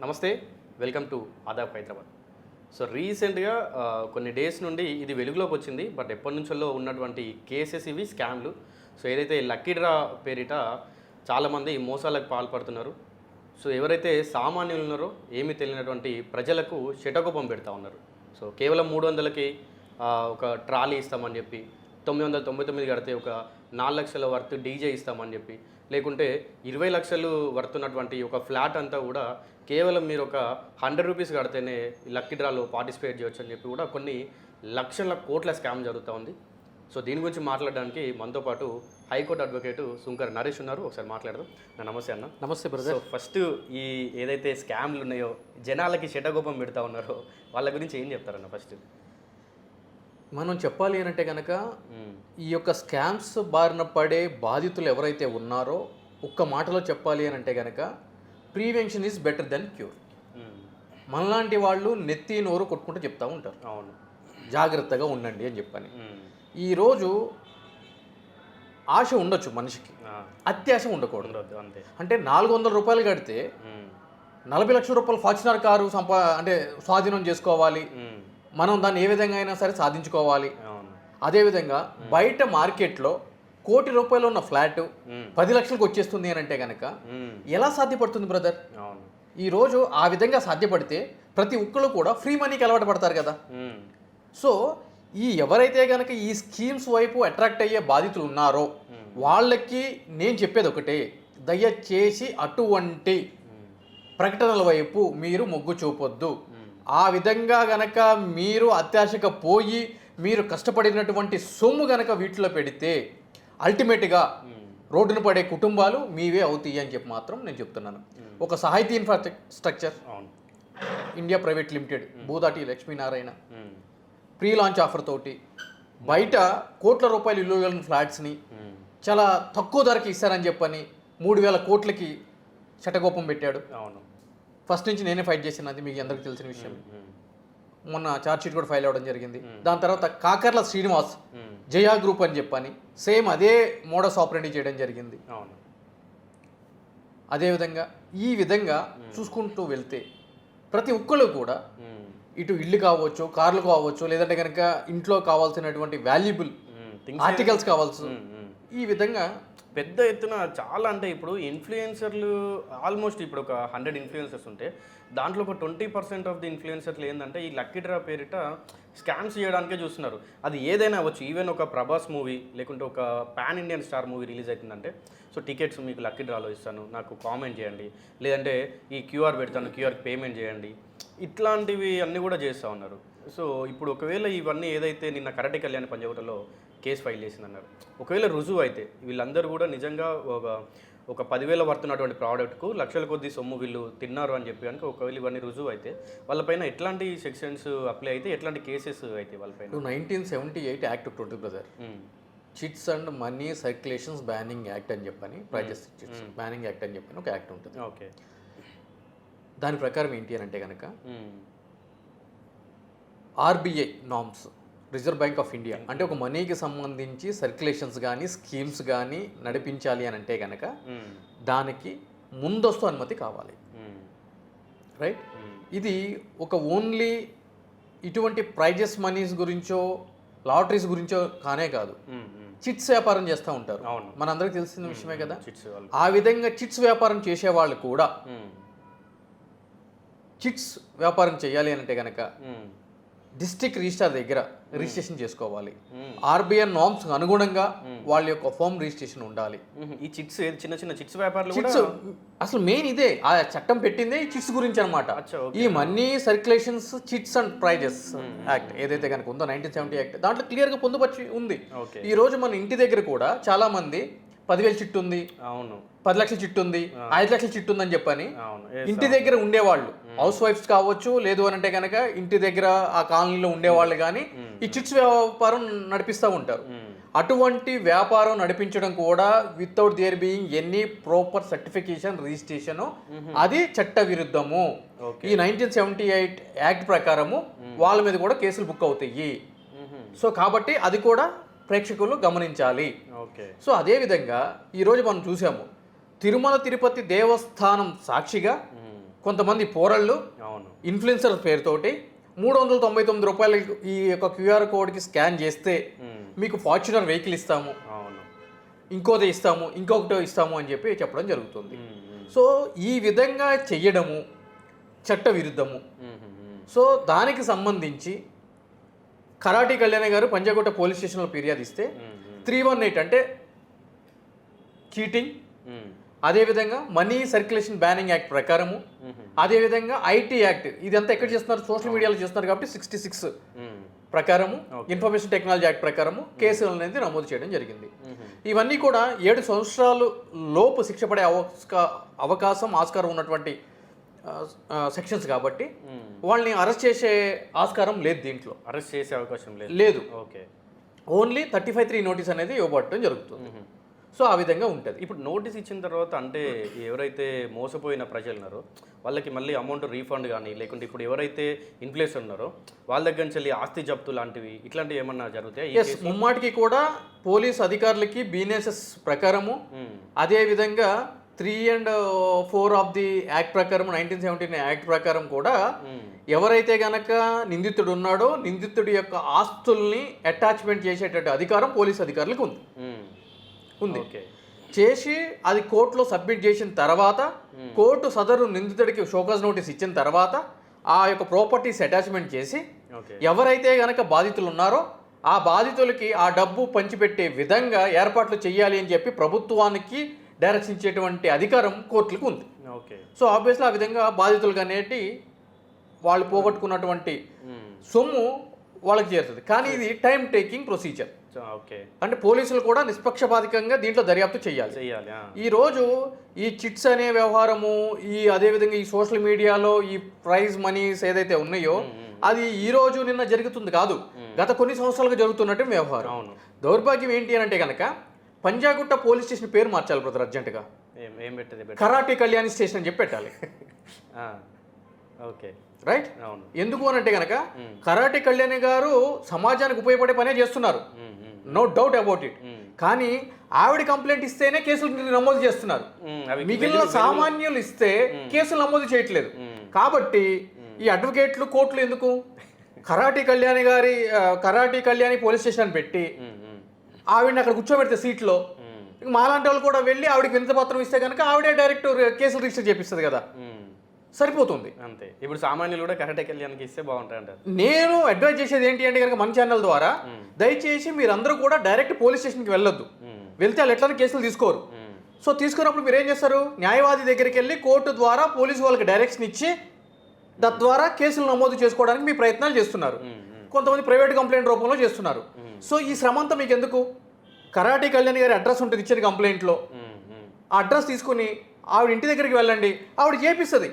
నమస్తే, welcome to Aadab Hyderabad. So రీసెంట్గా కొన్ని డేస్ నుండి ఇది వెలుగులోకి వచ్చింది. బట్ ఎప్పటి నుంచో ఉన్నటువంటి కేసెస్ ఇవి స్కామ్లు. సో ఏదైతే లక్కీ డ్రా పేరిట చాలామంది మోసాలకు పాల్పడుతున్నారు. సో ఎవరైతే సామాన్యులు ఉన్నారో ఏమీ తెలియనటువంటి ప్రజలకు శటకోపం పెడతా ఉన్నారు. సో కేవలం 300కి ఒక ట్రాలీ ఇస్తామని చెప్పి, 999 కడితే ఒక 4 లక్షల వర్త్ డీజే ఇస్తామని చెప్పి, లేకుంటే 20 లక్షలు వర్తున్నటువంటి ఒక ఫ్లాట్ అంతా కూడా కేవలం మీరు ఒక 100 రూపీస్ కడితేనే లక్కీ డ్రాలో పార్టిసిపేట్ చేయొచ్చు అని చెప్పి కూడా కొన్ని లక్షల కోట్ల స్కామ్ జరుగుతూ ఉంది. సో దీని గురించి మాట్లాడడానికి మనతో పాటు హైకోర్టు అడ్వకేటు సుంకర్ నరేష్ ఉన్నారు. ఒకసారి మాట్లాడదాం. నమస్తే అన్న. నమస్తే బ్రదర్. సో ఫస్ట్ ఈ ఏదైతే స్కామ్లు ఉన్నాయో, జనాలకి శటకోపం పెడతా ఉన్నారో వాళ్ళ గురించి ఏం చెప్తారన్న? ఫస్ట్ మనం చెప్పాలి అంటే కనుక ఈ యొక్క స్కామ్స్ బారిన పడే బాధితులు ఎవరైతే ఉన్నారో ఒక్క మాటలో చెప్పాలి అని అంటే కనుక prevention is better then cure. మనలాంటి వాళ్ళు నెత్తి నోరు కొట్టుకుంటూ చెప్తూ ఉంటారు, అవును జాగ్రత్తగా ఉండండి అని చెప్పని. ఈరోజు ఆశ ఉండొచ్చు మనిషికి, అత్యాశ ఉండకూడదు. అంతే. అంటే 400 రూపాయలు కడితే 40 లక్షల రూపాయలు ఫార్చునర్ కారు అంటే స్వాధీనం చేసుకోవాలి, మనం దాన్ని ఏ విధంగా అయినా సరే సాధించుకోవాలి. అదేవిధంగా బయట మార్కెట్లో 1 కోటి రూపాయలు ఉన్న ఫ్లాట్ 10 లక్షలకు వచ్చేస్తుంది అని అంటే కనుక ఎలా సాధ్యపడుతుంది బ్రదర్? ఈరోజు ఆ విధంగా సాధ్యపడితే ప్రతి ఒక్కరు కూడా ఫ్రీ మనీకి అలవాటు పడతారు కదా. సో ఎవరైతే కనుక ఈ స్కీమ్స్ వైపు అట్రాక్ట్ అయ్యే బాధితులు ఉన్నారో వాళ్ళకి నేను చెప్పేది ఒకటే, దయచేసి అటువంటి ప్రకటనల వైపు మీరు మొగ్గు చూపొద్దు. ఆ విధంగా గనక మీరు అత్యాశగా పోయి మీరు కష్టపడినటువంటి సొమ్ము గనక వీటిలో పెడితే అల్టిమేట్గా రోడ్డున పడే కుటుంబాలు మీవే అవుతాయి అని చెప్పి మాత్రం నేను చెప్తున్నాను. ఒక సాహితీ infrastructure India private limited, భూదాటి Lakshminarayana pre launch offer తోటి బయట కోట్ల రూపాయలు ఇల్లు ఫ్లాట్స్ని చాలా తక్కువ ధరకి ఇస్తారని చెప్పని 3,000 కోట్లకి శటకోపం పెట్టాడు. అవును, ఫస్ట్ నుంచి నేనే ఫైట్ చేసినది మీకు అందరికీ తెలిసిన విషయం. మొన్న ఛార్జ్షీట్ కూడా ఫైల్ అవ్వడం జరిగింది. దాని తర్వాత కాకర్ల శ్రీనివాస్ జయా గ్రూప్ అని చెప్పని సేమ్ అదే మోడస్ ఆపరేండి చేయడం జరిగింది. అవును. అదేవిధంగా ఈ విధంగా చూసుకుంటూ వెళ్తే ప్రతి ఒక్కళ్ళు కూడా ఇటు ఇల్లు కావచ్చు, కార్లు కావచ్చు, లేదంటే కనుక ఇంట్లో కావాల్సినటువంటి వాల్యుబుల్ ఆర్టికల్స్ కావచ్చు, ఈ విధంగా పెద్ద ఎత్తున చాలా. అంటే ఇప్పుడు ఇన్ఫ్లుయెన్సర్లు ఆల్మోస్ట్ ఇప్పుడు ఒక 100 ఇన్ఫ్లుయెన్సర్స్ ఉంటే దాంట్లో ఒక 20% ఆఫ్ ది ఇన్ఫ్లుయెన్సర్లు ఏంటంటే ఈ లక్కీ డ్రా పేరిట స్కామ్స్ చేయడానికే చూస్తున్నారు. అది ఏదైనా అవ్వచ్చు. ఈవెన్ ఒక ప్రభాస్ మూవీ లేకుంటే ఒక pan Indian star movie release అవుతుందంటే సో టికెట్స్ మీకు లక్కీ డ్రాలో ఇస్తాను, నాకు కామెంట్ చేయండి, లేదంటే ఈ క్యూఆర్ పెడతాను, క్యూఆర్కి పేమెంట్ చేయండి, ఇట్లాంటివి అన్నీ కూడా చేస్తూ ఉన్నారు. సో ఇప్పుడు ఒకవేళ ఇవన్నీ ఏదైతే నిన్న కరటి కళ్యాణ్ పంజగుట్టలో కేసు ఫైల్ చేసిందన్నారు, ఒకవేళ రుజువు అయితే వీళ్ళందరూ కూడా నిజంగా ఒక 10,000 వర్తున్నటువంటి ప్రోడక్ట్కు లక్షల కొద్ది సొమ్ము వీళ్ళు తిన్నారు అని చెప్పి కనుక ఒకవేళ ఇవన్నీ రుజువు అయితే వాళ్ళపైన ఎట్లాంటి సెక్షన్స్ అప్లై అయితే, ఎట్లాంటి కేసెస్ అయితే వాళ్ళపైన? 1978 యాక్ట్ ఒకటి ఉంటుంది brother, chits and money circulations banning act అని చెప్పని, ప్రైజెస్ చిట్స్ బ్యానింగ్ యాక్ట్ అని చెప్పని ఒక యాక్ట్ ఉంటుంది. ఓకే. దాని ప్రకారం ఏంటి అని అంటే కనుక RBI norms, reserve bank of India అంటే ఒక మనీకి సంబంధించి సర్క్యులేషన్స్ కానీ స్కీమ్స్ కానీ నడిపించాలి అని అంటే కనుక దానికి ముందస్తు అనుమతి కావాలి, రైట్? ఇది ఒక ఓన్లీ ఇటువంటి ప్రైజెస్ మనీస్ గురించో లాటరీస్ గురించో కానే కాదు, చిట్స్ వ్యాపారం చేస్తూ ఉంటారు, మనందరికీ తెలిసిన విషయమే కదా. ఆ విధంగా చిట్స్ వ్యాపారం చేసే వాళ్ళు కూడా చిట్స్ వ్యాపారం చేయాలి అంటే కనుక డిస్ట్రిక్ట్ రిజిస్ట్రార్ దగ్గర రిజిస్ట్రేషన్ చేసుకోవాలి. ఆర్బీఐ నామ్స్ అనుగుణంగా వాళ్ళ యొక్క ఫామ్ రిజిస్ట్రేషన్ ఉండాలి. ఈ చిట్స్ చిన్న చిన్న చిట్స్ వ్యాపారాలు చిట్స్ అసలు మెయిన్ ఇదే, ఆ చట్టం పెట్టిందే ఈ చిట్స్ గురించి అనమాట. ఈ money circulations chits and prizes act ఏదైతే కనుక ఉందో 1970 యాక్ట్, దాంట్లో క్లియర్గా పొందుపరిచి ఉంది. ఈ రోజు మన ఇంటి దగ్గర కూడా చాలా మంది 10,000 చిట్టు ఉంది, అవును, 10 లక్షల చిట్టు ఉంది, 5 లక్షల చిట్టు ఉందని చెప్పని ఇంటి దగ్గర ఉండేవాళ్ళు, హౌస్ వైఫ్స్ కావచ్చు, లేదు అని అంటే కనుక ఇంటి దగ్గర ఆ కాలనీలో ఉండేవాళ్ళు కానీ ఈ చిట్స్ వ్యాపారం నడిపిస్తూ ఉంటారు. అటువంటి వ్యాపారం నడిపించడం కూడా without their being any proper certification registration, అది చట్ట విరుద్ధము. ఈ 1978 యాక్ట్ ప్రకారము వాళ్ళ మీద కూడా కేసులు బుక్ అవుతాయి. సో కాబట్టి అది కూడా ప్రేక్షకులు గమనించాలి. సో అదేవిధంగా ఈరోజు మనం చూసాము, తిరుమల తిరుపతి దేవస్థానం సాక్షిగా కొంతమంది పోరళ్ళు అవును. ఇన్ఫ్లుయెన్సర్ పేరుతోటి 399 రూపాయలకి ఈ యొక్క క్యూఆర్ కోడ్కి స్కాన్ చేస్తే మీకు ఫార్చునర్ వెహికల్ ఇస్తాము, అవును. ఇంకోటి ఇస్తాము, ఇంకొకటి ఇస్తాము అని చెప్పి చెప్పడం జరుగుతుంది. సో ఈ విధంగా చెయ్యడము చట్ట విరుద్ధము. సో దానికి సంబంధించి కరాటి కళ్యాణ్ గారు పంజాగుట్ట పోలీస్ స్టేషన్లో ఫిర్యాదు ఇస్తే 318 అంటే చీటింగ్, అదేవిధంగా మనీ సర్క్యులేషన్ బ్యానింగ్ యాక్ట్ ప్రకారము, అదేవిధంగా ఐటీ యాక్ట్, ఇదంతా ఎక్కడ చేస్తున్నారు, సోషల్ మీడియాలో చేస్తున్నారు కాబట్టి 66 ప్రకారము, ఇన్ఫర్మేషన్ టెక్నాలజీ యాక్ట్ ప్రకారము కేసులు అనేది నమోదు చేయడం జరిగింది. ఇవన్నీ కూడా 7 సంవత్సరాలు లోపు శిక్ష పడే అవకాశం ఆస్కారం ఉన్నటువంటి సెక్షన్స్ కాబట్టి వాళ్ళని అరెస్ట్ చేసే ఆస్కారం లేదు, దీంట్లో అరెస్ట్ చేసే అవకాశం లేదు. ఓకే. ఓన్లీ 35(3) నోటీస్ అనేది ఇవ్వబడటం జరుగుతుంది. సో ఆ విధంగా ఉంటుంది. ఇప్పుడు నోటీస్ ఇచ్చిన తర్వాత అంటే ఎవరైతే మోసపోయిన ప్రజలు ఉన్నారో వాళ్ళకి మళ్ళీ అమౌంట్ రీఫండ్ కానీ, లేకుంటే ఇప్పుడు ఎవరైతే ఇన్ఫ్లుయెన్సర్ ఉన్నారో వాళ్ళ దగ్గర నుంచి వెళ్ళి ఆస్తి జప్తు లాంటివి ఇట్లాంటివి ఏమన్నా జరుగుతాయి? ఎస్, ముమ్మాటికి కూడా పోలీస్ అధికారులకి బీఎన్ఎస్ఎస్ ప్రకారము, అదేవిధంగా 3 and 4 ఆఫ్ ది యాక్ట్ ప్రకారం 1917 యాక్ట్ ప్రకారం కూడా ఎవరైతే గనక నిందితుడు ఉన్నాడో నిందితుడి యొక్క ఆస్తుల్ని అటాచ్మెంట్ చేసేటట్టు అధికారం పోలీస్ అధికారులకు ఉంది. చేసి అది కోర్టులో సబ్మిట్ చేసిన తర్వాత కోర్టు సదరు నిందితుడికి షోకాజ్ నోటీస్ ఇచ్చిన తర్వాత ఆ యొక్క ప్రాపర్టీస్ అటాచ్మెంట్ చేసి ఎవరైతే గనక బాధితులు ఉన్నారో ఆ బాధితులకి ఆ డబ్బు పంచిపెట్టే విధంగా ఏర్పాట్లు చేయాలి అని చెప్పి ప్రభుత్వానికి డైరెక్షన్ ఇచ్చేటువంటి అధికారం కోర్టులకు ఉంది. సో ఆబ్వియస్లీ ఆ విధంగా బాధితులకు అనేటి వాళ్ళు పోగొట్టుకున్నటువంటి సొమ్ము వాళ్ళకి చేరుతుంది. కానీ ఇది టైం టేకింగ్ ప్రొసీజర్. అంటే పోలీసులు కూడా నిష్పక్షపాతికంగా దీంట్లో దర్యాప్తు చేయాలి. ఈ రోజు ఈ చిట్స్ అనే వ్యవహారము, ఈ అదేవిధంగా ఈ సోషల్ మీడియాలో ఈ ప్రైజ్ మనీస్ ఏదైతే ఉన్నాయో అది ఈ రోజు నిన్న జరుగుతుంది కాదు, గత కొన్ని సంవత్సరాలుగా జరుగుతున్నట్టు వ్యవహారం. దౌర్భాగ్యం ఏంటి అని అంటే కనుక పంజాగుట్ట పోలీస్ స్టేషన్ పేరు మార్చాలి బ్రదర్ అర్జెంటుగా. కరాటి కళ్యాణి స్టేషన్ అని చెప్పి పెట్టాలి. రైట్? ఎందుకు అని అంటే కనుక కరాటి కళ్యాణి గారు సమాజానికి ఉపయోగపడే పనే చేస్తున్నారు, నో డౌట్ అబౌట్ ఇట్. కానీ ఆవిడ కంప్లైంట్ ఇస్తేనే కేసులు నమోదు చేస్తున్నారు, మిగిలిన సామాన్యులు ఇస్తే కేసులు నమోదు చేయట్లేదు. కాబట్టి ఈ అడ్వకేట్లు కోర్టులు ఎందుకు? కరాటి కళ్యాణి పోలీస్ స్టేషన్ పెట్టి ఆవిడని అక్కడ కూర్చోబెడితే సీట్లో మాలాంటి వాళ్ళు కూడా వెళ్ళి ఆవిడకి వినతి పత్రం ఇస్తే కనుక ఆవిడే డైరెక్ట్ కేసులు రిజిస్టర్ చేపిస్తుంది కదా, సరిపోతుంది. అంతే. ఇప్పుడు సామాన్యులు కూడా కరాటి కళ్యాణ్కి ఇస్తే బాగుంటాయి అంటారు. నేను అడ్వైజ్ చేసేది ఏంటి అంటే కనుక మన ఛానల్ ద్వారా దయచేసి మీరందరూ కూడా డైరెక్ట్ పోలీస్ స్టేషన్కి వెళ్ళొద్దు, వెళ్తే వాళ్ళు ఎట్లా కేసులు తీసుకోరు. సో తీసుకున్నప్పుడు మీరు ఏం చేస్తారు, న్యాయవాది దగ్గరికి వెళ్ళి కోర్టు ద్వారా పోలీసు వాళ్ళకి డైరెక్షన్ ఇచ్చి తద్వారా కేసులు నమోదు చేసుకోవడానికి మీ ప్రయత్నాలు చేస్తున్నారు. కొంతమంది ప్రైవేట్ కంప్లైంట్ రూపంలో చేస్తున్నారు. సో ఈ శ్రమ అంతా మీకు ఎందుకు? కరాటి కళ్యాణ్ గారి అడ్రస్ ఉంటుంది ఇచ్చిన కంప్లైంట్లో, ఆ అడ్రస్ తీసుకుని ఆవిడ ఇంటి దగ్గరికి వెళ్ళండి, ఆవిడ చేపిస్తుంది.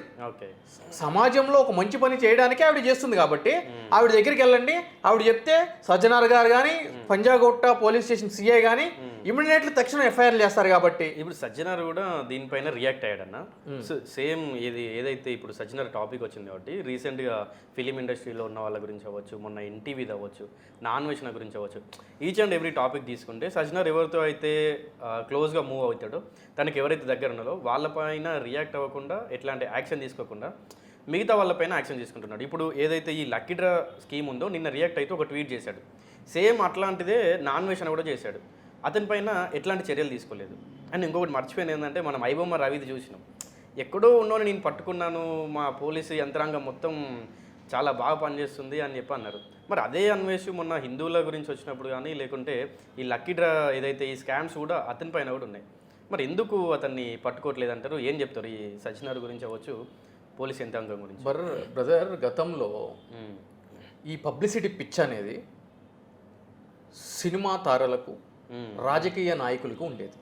సమాజంలో ఒక మంచి పని చేయడానికి ఆవిడ చేస్తుంది కాబట్టి ఆవిడ దగ్గరికి వెళ్ళండి, ఆవిడ చెప్తే సజ్జనార్ గారు కానీ పంజాగుట్ట పోలీస్ స్టేషన్ సిఐ కానీ ఇమీడియట్లీ తక్షణం ఎఫ్ఐఆర్ చేస్తారు. కాబట్టి ఇప్పుడు సజ్జనార్ కూడా దీనిపైన రియాక్ట్ అయ్యాడన్న. సేమ్ ఏదైతే ఇప్పుడు సజ్జనార్ టాపిక్ వచ్చింది కాబట్టి రీసెంట్గా ఫిలిం ఇండస్ట్రీలో ఉన్న వాళ్ళ గురించి అవ్వచ్చు, మొన్న ఎన్టీవీది అవ్వచ్చు, నాన్ వెజ్ గురించి అవ్వచ్చు, ఈచ్ అండ్ ఎవ్రీ టాపిక్ తీసుకుంటే సజ్జనార్ ఎవరితో అయితే క్లోజ్గా మూవ్ అవుతాడో, తనకి ఎవరైతే దగ్గర ఉన్నారో వాళ్ళపైన రియాక్ట్ అవ్వకుండా, ఎట్లాంటి యాక్షన్ తీసుకోకుండా మిగతా వాళ్ళపైన యాక్షన్ తీసుకుంటున్నాడు. ఇప్పుడు ఏదైతే ఈ లక్కీ డ్రా స్కీమ్ ఉందో నిన్న రియాక్ట్ అయితే ఒక ట్వీట్ చేశాడు. సేమ్ అట్లాంటిదే నాన్ వెజ్ కూడా చేశాడు. అతని పైన ఎట్లాంటి చర్యలు తీసుకోలేదు. అండ్ ఇంకొకటి మర్చిపోయింది ఏంటంటే, మనం ఐబొమ్మ రవిది చూసినాం, ఎక్కడో ఉన్నోని నేను పట్టుకున్నాను, మా పోలీసు యంత్రాంగం మొత్తం చాలా బాగా పనిచేస్తుంది అని చెప్పి అన్నారు. మరి అదే అన్వేష్ మొన్న హిందువుల గురించి వచ్చినప్పుడు కానీ, లేకుంటే ఈ లక్కీ డ్రా ఏదైతే ఈ స్కామ్స్ కూడా అతని పైన కూడా ఉన్నాయి. మరి ఎందుకు అతన్ని పట్టుకోవట్లేదు అంటారు? ఏం చెప్తారు ఈ సజ్జనార్ గురించి అవ్వచ్చు, పోలీస్ యంత్రాంగం గురించి? బ్రదర్, గతంలో ఈ పబ్లిసిటీ పిచ్ అనేది సినిమా తారలకు, రాజకీయ నాయకులకు ఉండేది,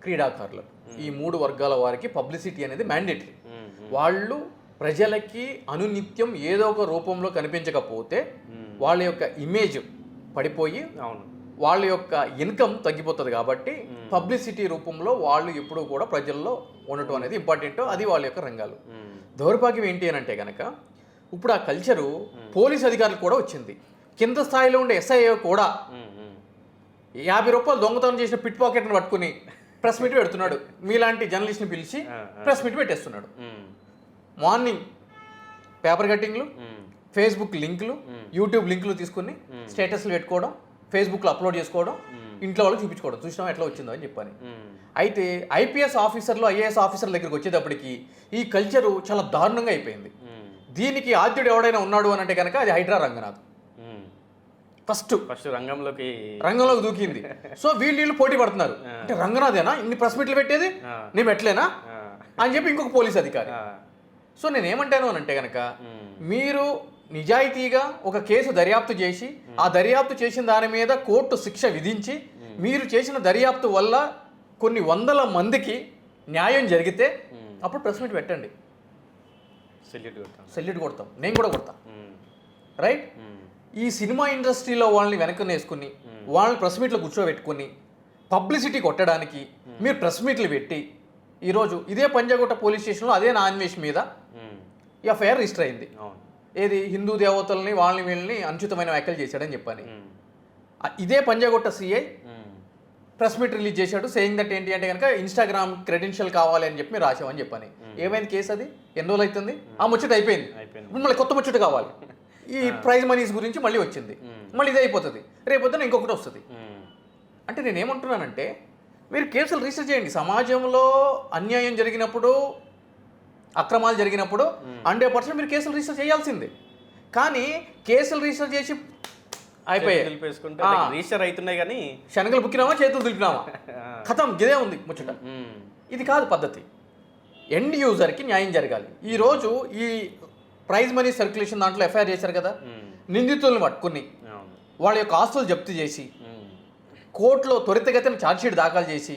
క్రీడాకారులకు, ఈ 3 వర్గాల వారికి పబ్లిసిటీ అనేది మ్యాండేటరీ. వాళ్ళు ప్రజలకి అనునిత్యం ఏదో ఒక రూపంలో కనిపించకపోతే వాళ్ళ యొక్క ఇమేజ్ పడిపోయి వాళ్ళ యొక్క ఇన్కమ్ తగ్గిపోతుంది. కాబట్టి పబ్లిసిటీ రూపంలో వాళ్ళు ఎప్పుడూ కూడా ప్రజల్లో ఉండటం అనేది ఇంపార్టెంట్, అది వాళ్ళ యొక్క రంగాలు. దౌర్భాగ్యం ఏంటి అని అంటే కనుక ఇప్పుడు ఆ కల్చరు పోలీస్ అధికారులకు కూడా వచ్చింది. కింద స్థాయిలో ఉండే ఎస్ఐ కూడా 50 రూపాయలు దొంగతనం చేసిన పిట్ పాకెట్ని పట్టుకుని ప్రెస్ మీట్ పెడుతున్నాడు. మీలాంటి జర్నలిస్ట్ని పిలిచి ప్రెస్ మీట్ పెట్టేస్తున్నాడు. మార్నింగ్ పేపర్ కట్టింగ్లు, ఫేస్బుక్ లింకులు, యూట్యూబ్ లింకులు తీసుకుని స్టేటస్లు పెట్టుకోవడం, ఫేస్బుక్లో అప్లోడ్ చేసుకోవడం, ఇంట్లో వాళ్ళకి చూపించుకోవడం, చూసినా ఎట్లా వచ్చిందో అని చెప్పని. అయితే ఐపీఎస్ ఆఫీసర్లు, ఐఏఎస్ ఆఫీసర్ల దగ్గరికి వచ్చేటప్పటికి ఈ కల్చరు చాలా దారుణంగా అయిపోయింది. దీనికి ఆద్యుడు ఎవడైనా ఉన్నాడు అని అంటే కనుక అది హైడ్రా రంగనాథ్. ఫస్ట్ రంగంలోకి దూకింది. సో వీళ్ళు పోటీ పడుతున్నారు. అంటే రంగనాథేనా ఇన్ని ప్రెస్ మీట్లు పెట్టేది, నేను పెట్టలేనా అని చెప్పి ఇంకొక పోలీస్ అధికారి. సో నేను ఏమంటాను అని అంటే కనుక మీరు నిజాయితీగా ఒక కేసు దర్యాప్తు చేసి ఆ దర్యాప్తు చేసిన దాని మీద కోర్టు శిక్ష విధించి మీరు చేసిన దర్యాప్తు వల్ల కొన్ని వందల మందికి న్యాయం జరిగితే అప్పుడు ప్రెస్ మీట్ పెట్టండి, సెల్యూట్ కొడతాం, నేను కూడా కొడతాం. రైట్? ఈ సినిమా ఇండస్ట్రీలో వాళ్ళని వెనక్కి వేసుకుని వాళ్ళని ప్రెస్ మీట్లు కూర్చోబెట్టుకుని పబ్లిసిటీ కొట్టడానికి మీరు ప్రెస్ మీట్లు పెట్టి ఈరోజు ఇదే పంజాగుట్ట పోలీస్ స్టేషన్లో అదే నాన్వేష్ మీద ఎఫ్ఐఆర్ రిజిస్టర్ అయింది. ఏది హిందూ దేవతల్ని వాళ్ళని వీళ్ళని అనుచితమైన వ్యాఖ్యలు చేశాడని చెప్పని. ఇదే Panjagutta CI press meet release చేశాడు, సేయింగ్ దట్ ఏంటి అంటే కనుక ఇన్స్టాగ్రామ్ క్రెడెన్షియల్ కావాలి అని చెప్పి మీరు రాసామని చెప్పని. ఏమైంది కేసు? అది ఎన్ని రోజులు అవుతుంది? ఆ ముచ్చట అయిపోయింది. ఇప్పుడు మళ్ళీ కొత్త ముచ్చట కావాలి. ఈ ప్రైజ్ మనీస్ గురించి మళ్ళీ వచ్చింది, మళ్ళీ ఇది అయిపోతుంది, రేపొద్దున ఇంకొకటి వస్తుంది. అంటే నేను ఏమంటున్నానంటే మీరు కేసులు రిజిస్టర్ చేయండి. సమాజంలో అన్యాయం జరిగినప్పుడు, అక్రమాలు జరిగినప్పుడు 100% మీరు కేసులు రిజిస్టర్ చేయాల్సిందే. కానీ కేసులు రిజిస్టర్ చేసి అయిపోయాయి, రిజిస్టర్ అవుతున్నాయి కానీ శనగలు బుక్కినామా చేతులు దులిపినామా ఖతం, ఇదే ఉంది ముచ్చట. ఇది కాదు పద్ధతి. ఎండ్ యూజర్కి న్యాయం జరగాలి. ఈరోజు ఈ ప్రైజ్ మనీ సర్క్యులేషన్ దాంట్లో ఎఫ్ఐఆర్ చేశారు కదా, నిందితులను పట్టుకుని వాళ్ళ యొక్క ఆస్తులు జప్తు చేసి కోర్టులో త్వరితగతిన ఛార్జ్షీట్ దాఖలు చేసి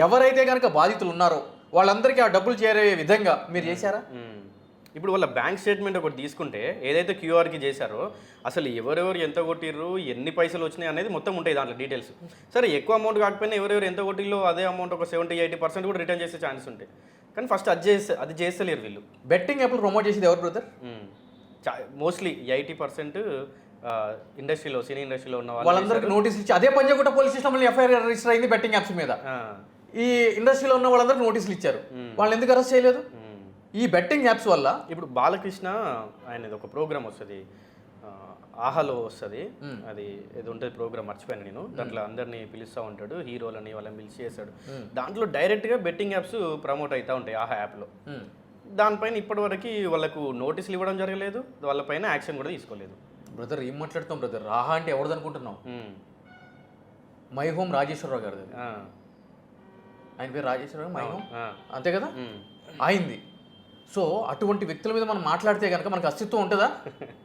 ఎవరైతే కనుక బాధితులు ఉన్నారో వాళ్ళందరికీ ఆ డబ్బులు చేరే విధంగా మీరు చేశారా? ఇప్పుడు వాళ్ళ బ్యాంక్ స్టేట్మెంట్ ఒకటి తీసుకుంటే ఏదైతే క్యూఆర్కి చేశారో అసలు ఎవరెవరు ఎంత కొట్టిర్రు, ఎన్ని పైసలు వచ్చినాయి అనేది మొత్తం ఉంటాయి దాంట్లో డీటెయిల్స్. సరే ఎక్కువ అమౌంట్ కాకపోయినా ఎవరెవరు ఎంత కొట్టిల్లో అదే అమౌంట్ ఒక 70-80% కూడా రిటర్న్ చేసే ఛాన్స్ ఉంటాయి. కానీ ఫస్ట్ అది చేస్తలేరు వీళ్ళు. బెట్టింగ్ యాప్లు ప్రమోట్ చేసేది ఎవరు బ్రదర్? మోస్ట్లీ 80% ఇండస్ట్రీలో, సినీ ఇండస్ట్రీలో ఉన్న వాళ్ళందరికీ నోటీస్ ఇచ్చి అదే Panjagutta police station FIR register అయింది బెట్టింగ్ యాప్స్ మీద. ఈ ఇండస్ట్రీలో ఉన్న వాళ్ళందరికీ నోటీసులు ఇచ్చారు, వాళ్ళని ఎందుకు అరెస్ట్ చేయలేదు? ఈ బెట్టింగ్ యాప్స్ వల్ల. ఇప్పుడు బాలకృష్ణ ఆయనది ఒక ప్రోగ్రామ్ వస్తుంది, ఆహాలో వస్తుంది, అది ఏదో ఉంటుంది ప్రోగ్రామ్, మర్చిపోయాను నేను. దాంట్లో అందరినీ పిలుస్తూ ఉంటాడు, హీరోలని వాళ్ళని పిలిచి చేస్తాడు. దాంట్లో డైరెక్ట్గా బెట్టింగ్ యాప్స్ ప్రమోట్ అవుతూ ఉంటాయి ఆహా యాప్లో. దానిపైన ఇప్పటివరకు వాళ్ళకు నోటీసులు ఇవ్వడం జరగలేదు, వాళ్ళపైన యాక్షన్ కూడా తీసుకోలేదు. బ్రదర్ ఏం మాట్లాడుతాం బ్రదర్? రాహా అంటే ఎవరిది అనుకుంటున్నాం? మై హోమ్ రాజేశ్వరరావు గారిది. ఆయన పేరు రాజేశ్వరరావు, మై హోమ్ అంతే కదా అయింది. సో అటువంటి వ్యక్తుల మీద మనం మాట్లాడితే కనుక మనకు అస్తిత్వం ఉంటుందా?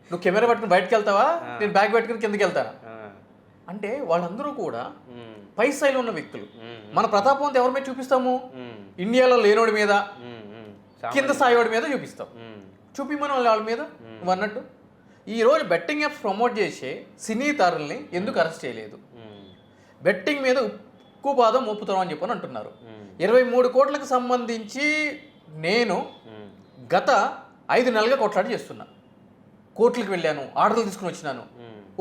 నువ్వు కెమెరా పట్టుకుని బయటకు వెళ్తావా, నేను బ్యాగ్ పెట్టుకుని కిందకి వెళ్తానా? అంటే వాళ్ళందరూ కూడా పై స్థాయిలో ఉన్న వ్యక్తులు. మన ప్రతాపం ఎవరి మీద చూపిస్తాము? ఇండియాలో లేనోడి మీద, కింద స్థాయి వాడి మీద చూపిస్తాం. చూపిమని వాళ్ళ మీద. నువ్వు అన్నట్టు ఈరోజు బెట్టింగ్ యాప్స్ ప్రమోట్ చేసే సినీ తారుల్ని ఎందుకు అరెస్ట్ చేయలేదు? బెట్టింగ్ మీద ఉక్కు పాదం మోపుతాం అని చెప్పని అంటున్నారు. 23 కోట్లకు సంబంధించి నేను గత 5 నెలలుగా కొట్లాడి చేస్తున్నా. కోర్టులకు వెళ్ళాను, ఆర్డర్లు తీసుకుని వచ్చినాను.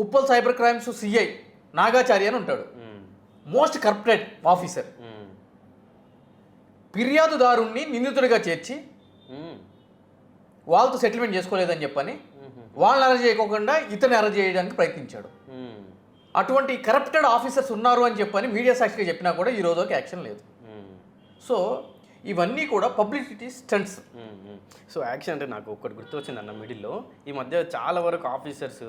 ఉప్పల్ సైబర్ క్రైమ్స్ సిఐ నాగాచార్య అని ఉంటాడు, మోస్ట్ కరప్టెడ్ ఆఫీసర్. ఫిర్యాదుదారుణ్ణి నిందితుడిగా చేర్చి వాళ్ళతో సెటిల్మెంట్ చేసుకోలేదని చెప్పని వాళ్ళని అరెస్ట్ చేయకోకుండా ఇతన్ని అరెస్ట్ చేయడానికి ప్రయత్నించాడు. అటువంటి కరప్టెడ్ ఆఫీసర్స్ ఉన్నారు అని చెప్పని మీడియా సాక్షిగా చెప్పినా కూడా ఈ రోజుకి యాక్షన్ లేదు. సో ఇవన్నీ కూడా పబ్లిసిటీ స్టంట్స్. సో యాక్షన్ అంటే నాకు ఒకటి గుర్తొచ్చింది అన్న, మిడిల్లో ఈ మధ్య చాలా వరకు ఆఫీసర్స్,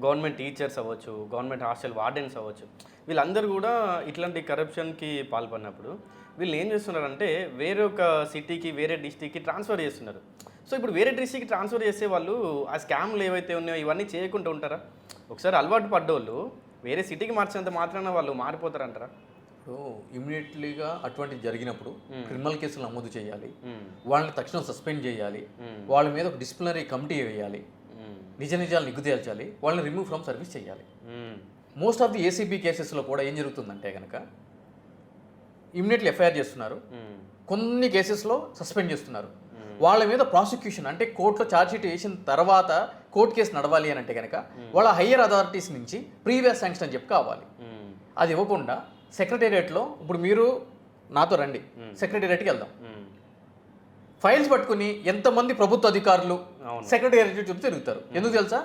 గవర్నమెంట్ టీచర్స్ అవ్వచ్చు, గవర్నమెంట్ హాస్టల్ వార్డెన్స్ అవ్వచ్చు, వీళ్ళందరూ కూడా ఇట్లాంటి కరప్షన్కి పాల్పడినప్పుడు వీళ్ళు ఏం చేస్తున్నారంటే వేరే ఒక సిటీకి, వేరే డిస్టిక్కి ట్రాన్స్ఫర్ చేస్తున్నారు. సో ఇప్పుడు వేరే డిస్టిక్కి ట్రాన్స్ఫర్ చేసే వాళ్ళు ఆ స్కామ్లు ఏవైతే ఉన్నాయో ఇవన్నీ చేయకుండా ఉంటారా? ఒకసారి అలవాటు పడ్డోళ్ళు వేరే సిటీకి మార్చినంత మాత్రాన వాళ్ళు మారిపోతారంటారా? ఇమీడియట్లీగా అటువంటి జరిగినప్పుడు క్రిమినల్ కేసులు నమోదు చేయాలి, వాళ్ళని తక్షణం సస్పెండ్ చేయాలి, వాళ్ళ మీద ఒక డిసిప్లినరీ కమిటీ వేయాలి, నిజ నిజాలు నిగ్గు తేల్చాలి, వాళ్ళని రిమూవ్ ఫ్రమ్ సర్వీస్ చేయాలి. మోస్ట్ ఆఫ్ ది ఏసీబీ కేసెస్లో కూడా ఏం జరుగుతుందంటే కనుక ఇమీడియట్లీ ఎఫ్ఐఆర్ చేస్తున్నారు, కొన్ని కేసెస్లో సస్పెండ్ చేస్తున్నారు. వాళ్ళ మీద ప్రాసిక్యూషన్ అంటే కోర్టులో ఛార్జ్షీట్ వేసిన తర్వాత కోర్టు కేసు నడవాలి అని అంటే కనుక వాళ్ళ హయ్యర్ అథారిటీస్ నుంచి ప్రీవియస్ శాంక్షన్ అని చెప్పి కావాలి. అది ఇవ్వకుండా సెక్రటేరియట్లో ఇప్పుడు మీరు నాతో రండి, సెక్రటేరియట్కి వెళ్దాం, ఫైల్స్ పట్టుకుని ఎంతమంది ప్రభుత్వ అధికారులు అవును. సెక్రటేరియట్ చుట్టూ తిరుగుతారు. ఎందుకు తెలుసా?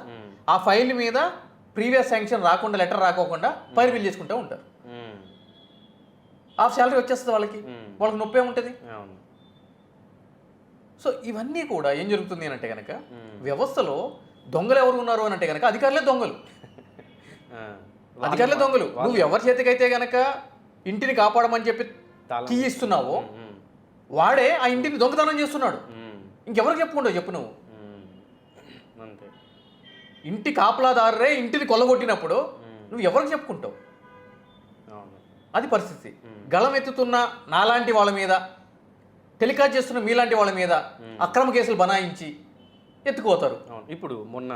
ఆ ఫైల్ మీద ప్రీవియస్ శాంక్షన్ రాకుండా, లెటర్ రాకోకుండా ఫైల్ బిల్ చేసుకుంటూ ఉంటారు. హాఫ్ శాలరీ వచ్చేస్తుంది వాళ్ళకి నొప్పి ఏముంటుంది. అవును. సో ఇవన్నీ కూడా ఏం జరుగుతుంది అని అంటే కనుక వ్యవస్థలో దొంగలు ఎవరు ఉన్నారు అని అంటే కనుక అధికారులే దొంగలు. అధికారులే దొంగలు. నువ్వు ఎవరి చేతికైతే గనక ఇంటిని కాపాడమని చెప్పి కీ ఇస్తున్నావో వాడే ఆ ఇంటిని దొంగతనం చేస్తున్నాడు. ఇంకెవరికి చెప్పుకుంటావు చెప్పు నువ్వు? ఇంటి కాపలాదారే ఇంటిని కొల్లగొట్టినప్పుడు నువ్వు ఎవరికి చెప్పుకుంటావు? అది పరిస్థితి. గళం ఎత్తుతున్న నాలాంటి వాళ్ళ మీద, టెలికాస్ట్ చేస్తున్న మీలాంటి వాళ్ళ మీద అక్రమ కేసులు బనాయించి ఎత్తుకుపోతారు. ఇప్పుడు మొన్న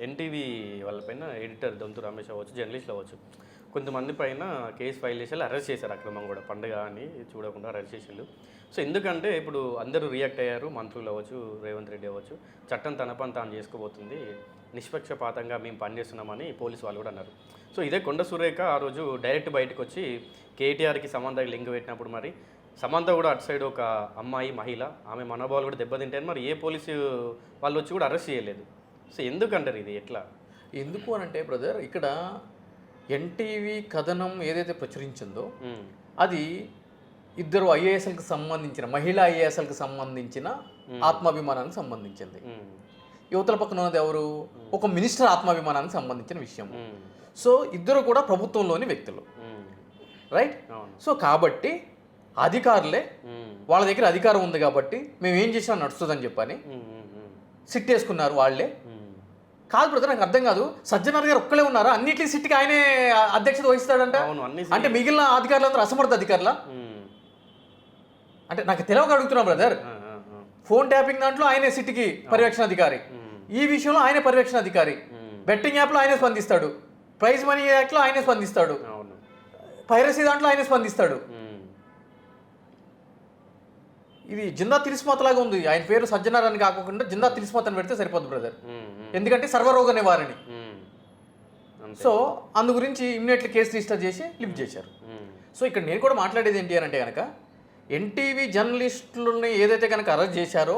ఎన్టీవీ వాళ్ళపైన ఎడిటర్ దొంతు రమేష్ అవ్వచ్చు, జర్నలిస్టులు అవ్వచ్చు, కొంతమంది పైన కేసు ఫైల్ చేసి అరెస్ట్ చేశారు. అక్రమం కూడా పండుగ అని చూడకుండా అరెస్ట్ చేసారు. సో ఎందుకంటే ఇప్పుడు అందరూ రియాక్ట్ అయ్యారు. మంత్రులు అవ్వచ్చు, రేవంత్ రెడ్డి అవ్వచ్చు, చట్టం తన పని తాను చేసుకోబోతుంది, నిష్పక్షపాతంగా మేము పనిచేస్తున్నామని పోలీసు వాళ్ళు కూడా అన్నారు. సో ఇదే కొండ సురేఖ ఆ రోజు డైరెక్ట్ బయటకు వచ్చి కేటీఆర్కి సమంతకి లింక్ పెట్టినప్పుడు మరి సమంత కూడా అటు సైడ్ ఒక అమ్మాయి మహిళ, ఆమె మనోభావాలు కూడా దెబ్బతింటాయని మరి ఏ పోలీసు వాళ్ళు వచ్చి కూడా అరెస్ట్ చేయలేదు. సో ఎందుకంటారు ఇది ఎట్లా? ఎందుకు అని అంటే బ్రదర్, ఇక్కడ ఎన్టీవీ కథనం ఏదైతే ప్రచురించిందో అది ఇద్దరు ఐఏఎస్ఎల్కి సంబంధించిన, మహిళా ఐఏఎస్ఎల్కి సంబంధించిన ఆత్మాభిమానానికి సంబంధించింది. యువతల పక్కన ఉన్నది ఎవరు? ఒక మినిస్టర్ ఆత్మాభిమానానికి సంబంధించిన విషయం. సో ఇద్దరు కూడా ప్రభుత్వంలోని వ్యక్తులు, రైట్? సో కాబట్టి అధికారులే, వాళ్ళ దగ్గర అధికారం ఉంది కాబట్టి మేము ఏం చేసినా నడుస్తుందని చెప్పని సిట్ వేసుకున్నారు వాళ్ళే. కాదు బ్రదర్, నాకు అర్థం కాదు. సజ్జనార్ గారు ఒక్కలే ఉన్నారా అన్నింటికి సిట్కి ఆయనే అధ్యక్షత వహిస్తాడంట? అంటే మిగిలిన అధికారులందరూ అసమర్థ అధికారులా? అంటే నాకు తెలియక అడుగుతున్నా బ్రదర్. ఫోన్ ట్యాపింగ్ దాంట్లో ఆయనే సిట్కి పర్యవేక్షణ అధికారి, ఈ విషయంలో ఆయనే పర్యవేక్షణ అధికారి, బెట్టింగ్ యాప్లో ఆయనే స్పందిస్తాడు, ప్రైజ్ మనీ యాక్ట్లో ఆయనే స్పందిస్తాడు, పైరసీ దాంట్లో ఆయనే స్పందిస్తాడు. ఇది జిందా తిలిస్మాతలాగా ఉంది. ఆయన పేరు సజ్జనార్ అని కాకుండా జిందా తిలిస్మాత్ అని పెడితే సరిపోద్ది బ్రదర్, ఎందుకంటే సర్వరోగ నివారణి. సో అందు గురించి ఇమ్మీడియట్లీ కేసు రిజిస్టర్ చేసి లిఫ్ట్ చేశారు. సో ఇక్కడ నేను కూడా మాట్లాడేది ఏంటి అని అంటే కనుక ఎన్టీవీ జర్నలిస్టులని ఏదైతే కనుక అరెస్ట్ చేశారో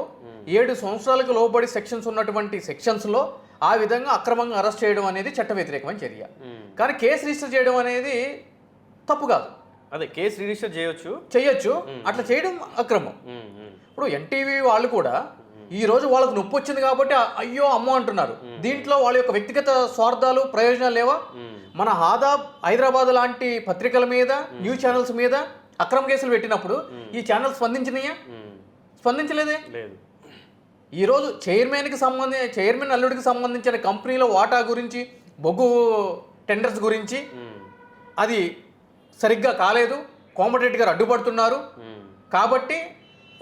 7 సంవత్సరాలకు లోబడి సెక్షన్స్ ఉన్నటువంటి సెక్షన్స్లో ఆ విధంగా అక్రమంగా అరెస్ట్ చేయడం అనేది చట్ట వ్యతిరేకమైన చర్య. కానీ కేసు రిజిస్టర్ చేయడం అనేది తప్పు కాదు. అదే కేసు రిజిస్టర్ చేయొచ్చు, అట్లా చేయడం అక్రమం. ఇప్పుడు ఎన్టీవీ వాళ్ళు కూడా ఈ రోజు వాళ్ళకు నొప్పి వచ్చింది కాబట్టి అయ్యో అమ్మో అంటున్నారు. దీంట్లో వాళ్ళ యొక్క వ్యక్తిగత స్వార్థాలు, ప్రయోజనాలు లేవా? మన హైదరాబాద్ లాంటి పత్రికల మీద, న్యూస్ ఛానల్స్ మీద అక్రమ కేసులు పెట్టినప్పుడు ఈ ఛానల్ స్పందించినాయా? స్పందించలేదే. ఈరోజు చైర్మన్ అల్లుడికి సంబంధించిన కంపెనీలో వాటా గురించి, బొగ్గు టెండర్స్ గురించి అది సరిగ్గా కాలేదు, కోమటిరెడ్డి గారు అడ్డుపడుతున్నారు కాబట్టి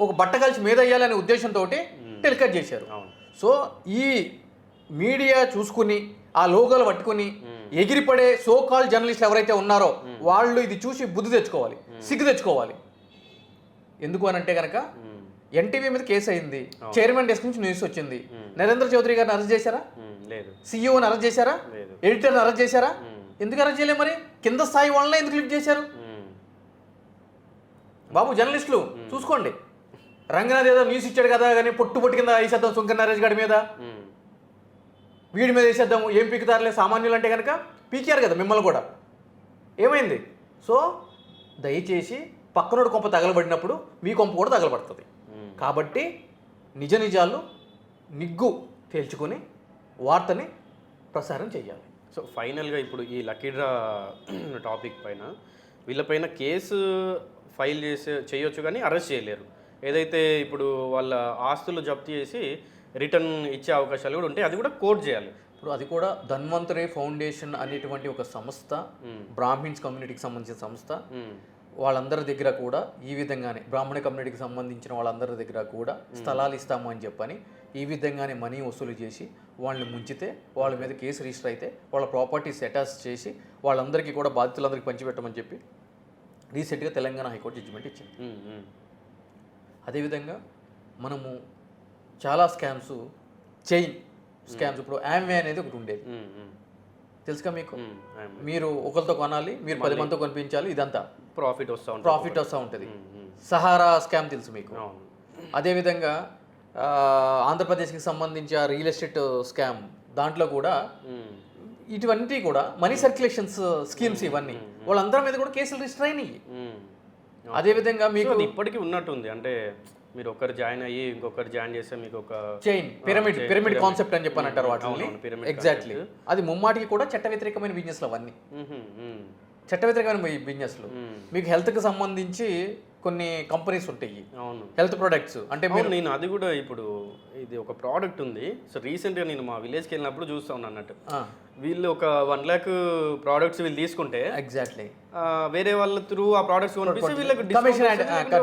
ఒక బట్ట కలిసి మీద వేయాలనే ఉద్దేశంతో టెలికాస్ట్ చేశారు. సో ఈ మీడియా చూసుకుని ఆ లోగోలు పట్టుకుని ఎగిరిపడే సో కాల్ జర్నలిస్టులు ఎవరైతే ఉన్నారో వాళ్ళు ఇది చూసి బుద్ధి తెచ్చుకోవాలి, సిగ్గు తెచ్చుకోవాలి. ఎందుకు అని అంటే కనుక ఎన్టీవీ మీద కేసు అయింది, చైర్మన్ డెస్క్ నుంచి న్యూస్ వచ్చింది. నరేంద్ర చౌదరి గారిని అరెస్ట్ చేశారా? సిఇఓని అరెస్ట్ చేశారా? ఎడిటర్ని అరెస్ట్ చేశారా? ఎందుకు అరెస్ట్ చేయలేదు? మరి కింద స్థాయి వాళ్ళనే ఎందుకు లిఫ్ట్ చేశారు? బాబు జర్నలిస్టులు చూసుకోండి. రంగనాథ్ ఏదో న్యూస్ ఇచ్చాడు కదా కానీ పొట్టు కింద వేసేద్దాం సుంకర్ నరేష్ గారి మీద, వీడి మీద వేసేద్దాము, ఏం పీకుతారులే సామాన్యులు అంటే కనుక పీకారు కదా మిమ్మల్ని కూడా. ఏమైంది? సో దయచేసి పక్కనోడు కొంప తగలబడినప్పుడు మీ కొంప కూడా తగలబడుతుంది. కాబట్టి నిజ నిజాలు నిగ్గు తేల్చుకొని వార్తని ప్రసారం చేయాలి. సో ఫైనల్గా ఇప్పుడు ఈ లక్కీ డ్రా టాపిక్ పైన వీళ్ళపైన కేసు ఫైల్ చేయొచ్చు కానీ అరెస్ట్ చేయలేరు. ఏదైతే ఇప్పుడు వాళ్ళ ఆస్తులు జప్తు చేసి రిటర్న్ ఇచ్చే అవకాశాలు కూడా ఉంటాయి, అది కూడా కోర్టు చేయాలి. ఇప్పుడు అది కూడా ధన్వంతరి ఫౌండేషన్ అనేటువంటి ఒక సంస్థ, బ్రాహ్మిన్స్ కమ్యూనిటీకి సంబంధించిన సంస్థ, వాళ్ళందరి దగ్గర కూడా ఈ విధంగానే బ్రాహ్మణ కమ్యూనిటీకి సంబంధించిన వాళ్ళందరి దగ్గర కూడా స్థలాలు ఇస్తాము అని చెప్పని ఈ విధంగానే మనీ వసూలు చేసి వాళ్ళని ముంచితే, వాళ్ళ మీద కేసు రిజిస్టర్ అయితే వాళ్ళ ప్రాపర్టీస్ అటాచ్ చేసి వాళ్ళందరికీ కూడా బాధితులందరికీ పంచిపెట్టమని చెప్పి రీసెంట్గా తెలంగాణ హైకోర్టు జడ్జిమెంట్ ఇచ్చింది. అదేవిధంగా మనము చాలా స్కామ్స్, చైన్ స్కామ్స్, ఇప్పుడు యామ్వే అనేది ఒకటి ఉండేది తెలుసుగా మీకు. మీరు ఒకరితో కొనాలి, మీరు 10 మందితో కొనిపించాలి, ఇదంతా ప్రాఫిట్ వస్తూ ఉంటుంది. సహారా స్కామ్ తెలుసు మీకు. అదేవిధంగా ఆంధ్రప్రదేశ్కి సంబంధించి ఆ రియల్ ఎస్టేట్ స్కామ్ దాంట్లో కూడా ఇటువంటి కూడా మనీ సర్క్యులేషన్స్ స్కీమ్స్ ఇవన్నీ వాళ్ళందరి మీద కూడా కేసులు రిజిస్టర్ అయినాయి. అదేవిధంగా మీకు అది ఇప్పటికీ ఉన్నట్టుంది, అంటే మీరు ఒకరు జాయిన్ అయ్యి ఇంకొకరు జాయిన్ చేస్తే మీకు ఒక చైన్ పిరమిడ్ కాన్సెప్ట్ అని చెప్పని అంటారు వాటిని. అవునవును, pyramid ఎగ్జాక్ట్లీ అది ముమ్మాటికి కూడా చట్ట వ్యతిరేకమైన బిజినెస్లు అవన్నీ. చట్ట వ్యతిరేకమైన బిజినెస్లు. మీకు హెల్త్కి సంబంధించి కొన్ని కంపెనీస్ ఉంటాయి, అవును, హెల్త్ ప్రొడక్ట్స్. అంటే అవును, నేను అది కూడా ఇప్పుడు ఇది ఒక ప్రోడక్ట్ ఉంది. సో రీసెంట్గా నేను మా విలేజ్కి వెళ్ళినప్పుడు చూస్తా ఉన్నాను అన్నట్టు. వీళ్ళు ఒక 1 lakh ప్రోడక్ట్స్ వీళ్ళు తీసుకుంటే ఎగ్జాక్ట్లీ వేరే వాళ్ళ త్రూ ఆ ప్రోడక్ట్స్ కొనిపిస్తే వీళ్ళకి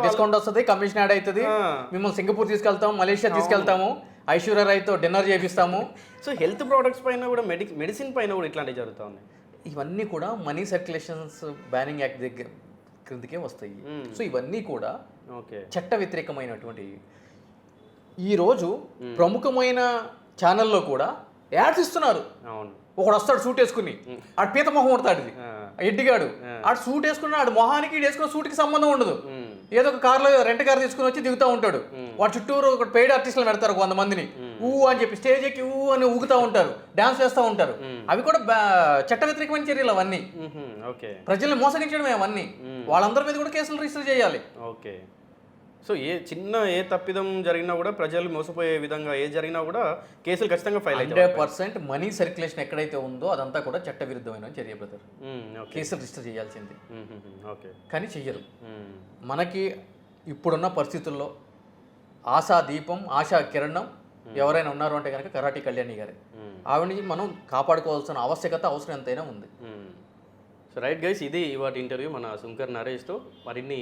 డిస్కౌంట్ వస్తుంది, కమిషన్ యాడ్ అవుతుంది. మిమ్మల్ని సింగపూర్ తీసుకెళ్తాం, మలేషియా తీసుకెళ్తాము, ఐశ్వర్య రాయ్తో డిన్నర్ చేపిస్తాము. సో హెల్త్ ప్రోడక్ట్స్ పైన కూడా మెడిసిన్ పైన కూడా ఇట్లాంటివి జరుగుతూ ఉన్నాయి. ఇవన్నీ కూడా మనీ సర్క్యులేషన్స్ బ్యానింగ్ యాక్ట్ దగ్గర క్రిందకే వస్తాయి. సో ఇవన్నీ కూడా ఓకే చట్ట వ్యతిరేకమైనటువంటి. ఈరోజు ప్రముఖమైన ఛానల్లో కూడా యాడ్స్ ఇస్తున్నారు. అవును, ఒకడు వస్తాడు సూట్ వేసుకుని, ఆడు పీత మొహం కొడతాడు, ఇది ఎడ్డిగాడు. ఆడు సూట్ వేసుకుని ఆడు మొహానికి వేసుకున్న సూట్కి సంబంధం ఉండదు. ఏదో ఒక కార్లో రెంట్ కార్ తీసుకుని వచ్చి దిగుతూ ఉంటాడు. వాడు చుట్టూరు ఒక పెయిడ్ ఆర్టిస్టులు పెడతారు 100 మందిని, ఊ అని చెప్పి స్టేజ్ ఎక్కి ఊ అని ఊగుతూ ఉంటారు, డాన్స్ వేస్తూ ఉంటారు. అవి కూడా చట్ట వ్యతిరేకమైన చర్యలు అవన్నీ. ఓకే, ప్రజల్ని మోసగించడమే అవన్నీ. వాళ్ళందరి మీద కూడా కేసులు రిజిస్టర్ చేయాలి. ఓకే. సో ఏ తప్పిదం జరిగినా కూడా ప్రజలు మోసపోయే విధంగా ఏ జరిగినా కూడా కేసులు ఖచ్చితంగా ఫైల్ అవుతాయి. 100% మనీ సర్క్యులేషన్ ఎక్కడైతే ఉందో అదంతా కూడా చట్ట విరుద్ధమైన చర్య బ్రదర్. కేసులు రిజిస్టర్ చేయాల్సింది. ఓకే, కానీ చెయ్యరు. మనకి ఇప్పుడున్న పరిస్థితుల్లో ఆశా దీపం, ఆశా కిరణం ఎవరైనా ఉన్నారు అంటే కనుక కరాటి కళ్యాణి గారే. ఆవిడని మనం కాపాడుకోవాల్సిన అవసరం ఎంతైనా ఉంది. సో రైట్ గైస్, ఇది ఇవాటి ఇంటర్వ్యూ మన సుంకర్ నరేష్తో. మరిన్ని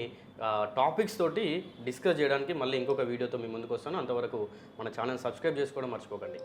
టాపిక్స్ తోటి డిస్కస్ చేయడానికి మళ్ళీ ఇంకొక వీడియోతో మీ ముందుకు వస్తాను. అంతవరకు మన ఛానల్ సబ్స్క్రైబ్ చేసుకోవడం మర్చిపోకండి.